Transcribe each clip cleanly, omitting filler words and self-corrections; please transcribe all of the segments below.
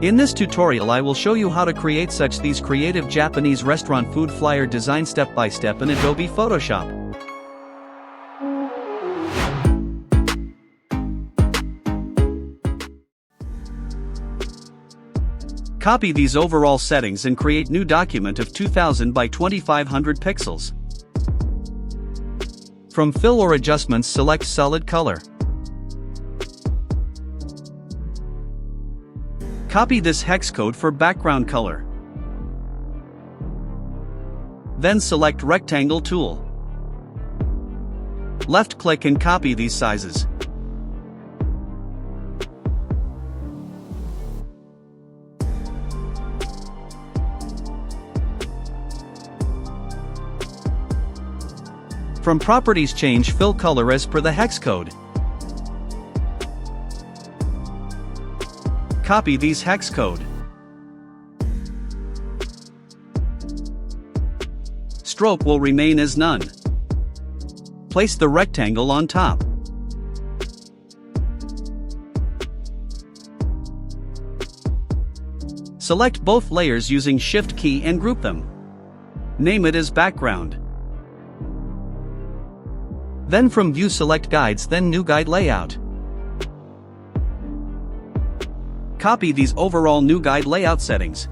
In this tutorial I will show you how to create these creative Japanese restaurant food flyer design step by step in Adobe Photoshop. Copy these overall settings and create new document of 2000 by 2500 pixels. From Fill or Adjustments select Solid Color. Copy this hex code for background color. Then select Rectangle tool. Left-click and copy these sizes. From Properties change Fill Color as per the hex code. Copy these hex code. Stroke will remain as none. Place the rectangle on top. Select both layers using Shift key and group them. Name it as background. Then from View select Guides, then New Guide Layout. Copy these overall new guide layout settings.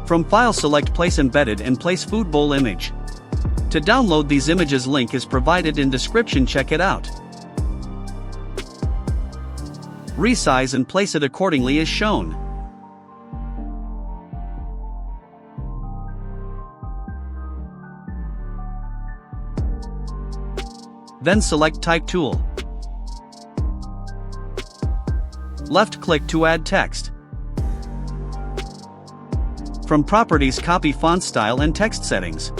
From File select Place Embedded and place Food Bowl image. To download these images, link is provided in description, check it out. Resize and place it accordingly as shown. Then select Type tool. Left-click to add text. From Properties copy font style and text settings.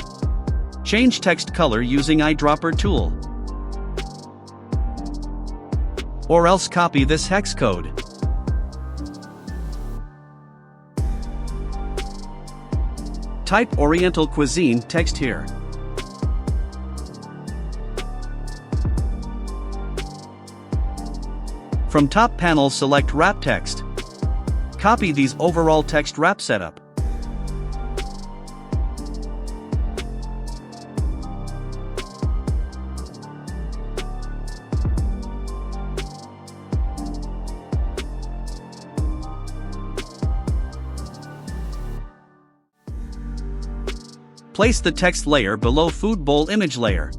Change text color using eyedropper tool. Or else copy this hex code. Type Oriental Cuisine text here. From top panel select Wrap text. Copy these overall text wrap setup. Place the text layer below Food Bowl image layer.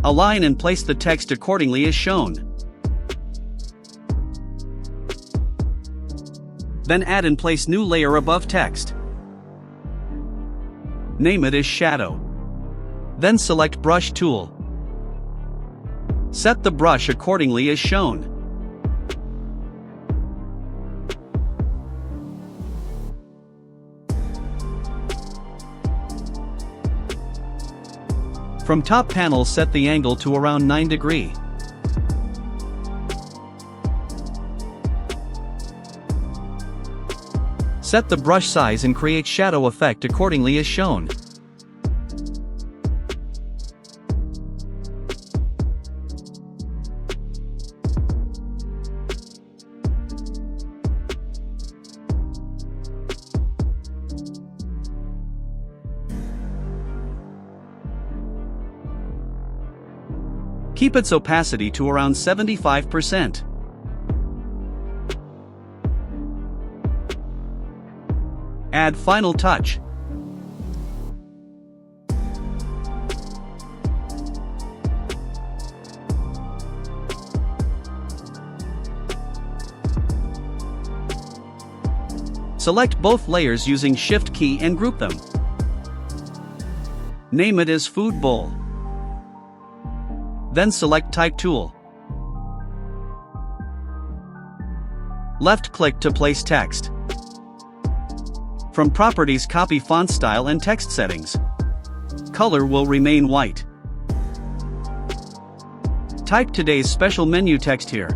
Align and place the text accordingly as shown. Then add and place new layer above text. Name it as Shadow. Then select Brush tool. Set the brush accordingly as shown. From top panel set the angle to around 9 degrees. Set the brush size and create shadow effect accordingly as shown. Keep its opacity to around 75%. Add final touch. Select both layers using Shift key and group them. Name it as Food Bowl. Then select Type tool. Left-click to place text. From Properties copy font style and text settings. Color will remain white. Type today's special menu text here.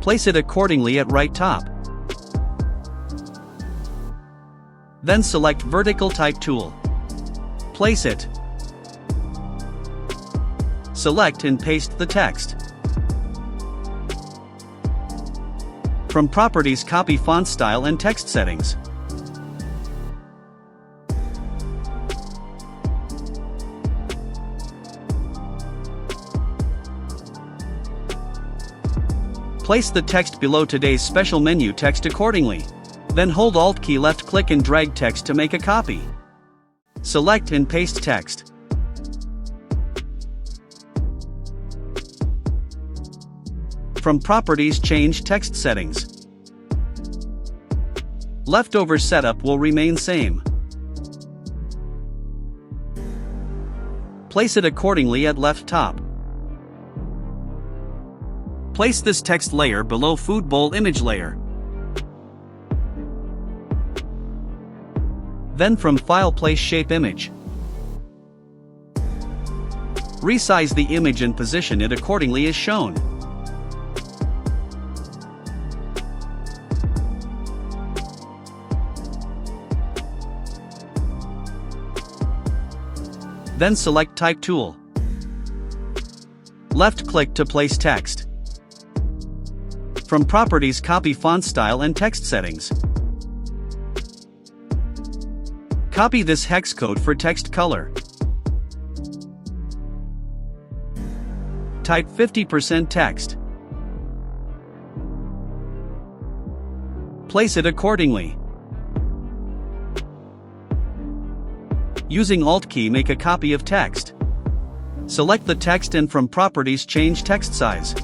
Place it accordingly at right top. Then select Vertical Type tool. Place it. Select and paste the text. From Properties, copy font style and text settings. Place the text below today's special menu text accordingly. Then hold Alt key, left click and drag text to make a copy. Select and paste text. From Properties, change text settings. Leftover setup will remain same. Place it accordingly at left top. Place this text layer below food bowl image layer. Then from File, place Shape Image. Resize the image and position it accordingly as shown. Then select Type tool. Left click to place text. From Properties, copy font style and text settings. Copy this hex code for text color. Type 50% text. Place it accordingly. Using Alt key, make a copy of text. Select the text and from Properties, change text size.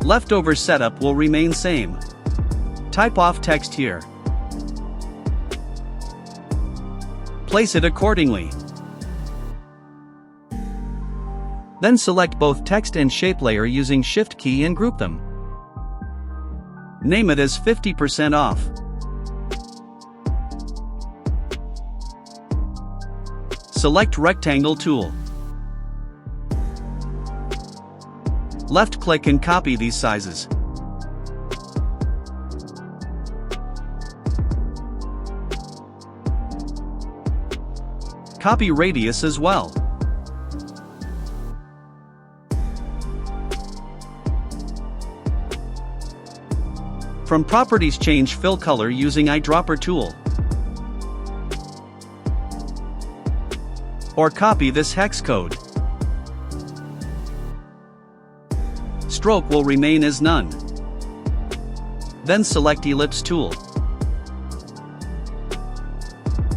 Leftover setup will remain same. Type off text here. Place it accordingly. Then select both text and shape layer using Shift key and group them. Name it as 50% off. Select Rectangle tool. Left click and copy these sizes. Copy radius as well. From Properties, change fill color using eyedropper tool. Or copy this hex code. Stroke will remain as none. Then select Ellipse tool.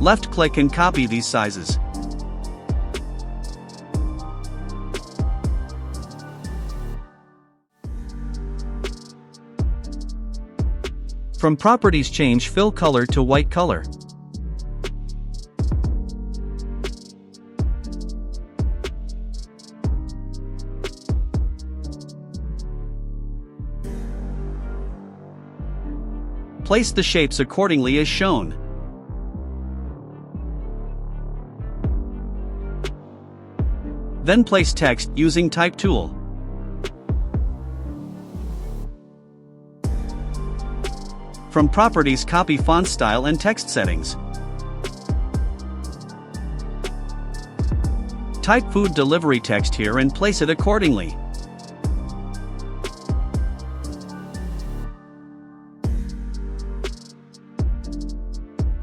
Left click and copy these sizes. From Properties, change fill color to white color. Place the shapes accordingly as shown. Then place text using Type tool. From Properties, copy font style and text settings. Type food delivery text here and place it accordingly.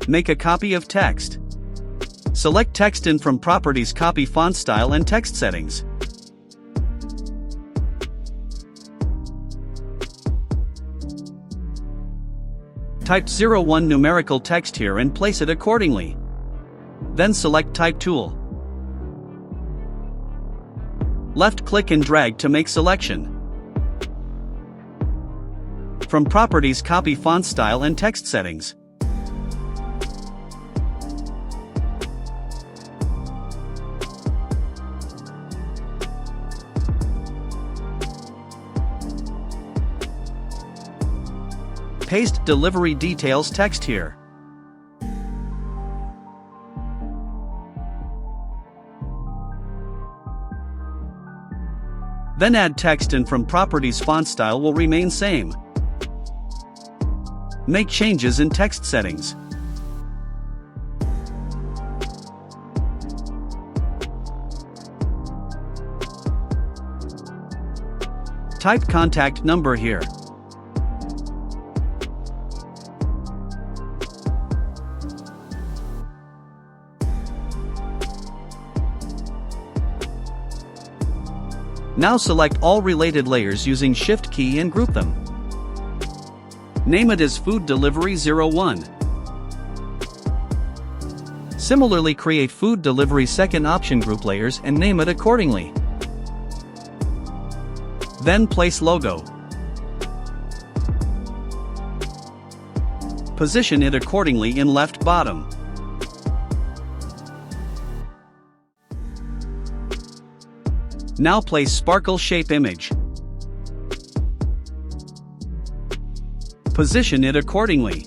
Make a copy of text. Select text and from Properties, copy font style and text settings. Type 01 numerical text here and place it accordingly. Then select Type tool. Left click and drag to make selection. From Properties, copy font style and text settings. Paste delivery details text here. Then add text and from Properties, font style will remain same. Make changes in text settings. Type contact number here. Now select all related layers using Shift key and group them. Name it as Food Delivery 01. Similarly, create Food Delivery second option group layers and name it accordingly. Then place logo. Position it accordingly in left bottom. Now place sparkle shape image. Position it accordingly.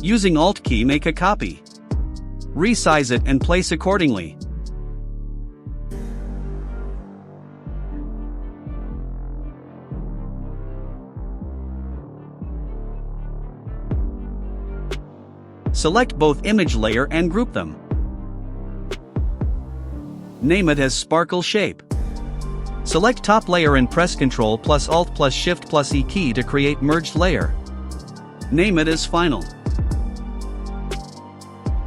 Using Alt key, make a copy. Resize it and place accordingly. Select both image layer and group them. Name it as Sparkle Shape. Select top layer and press Ctrl plus Alt plus Shift plus E key to create merged layer. Name it as Final.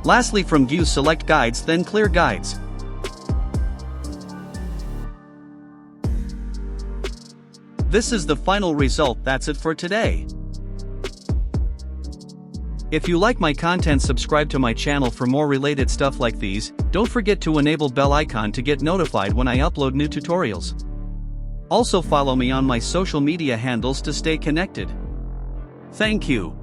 Lastly, from View select Guides, then Clear Guides. This is the final result. That's it for today. If you like my content, subscribe to my channel for more related stuff like these. Don't forget to enable bell icon to get notified when I upload new tutorials. Also follow me on my social media handles to stay connected. Thank you.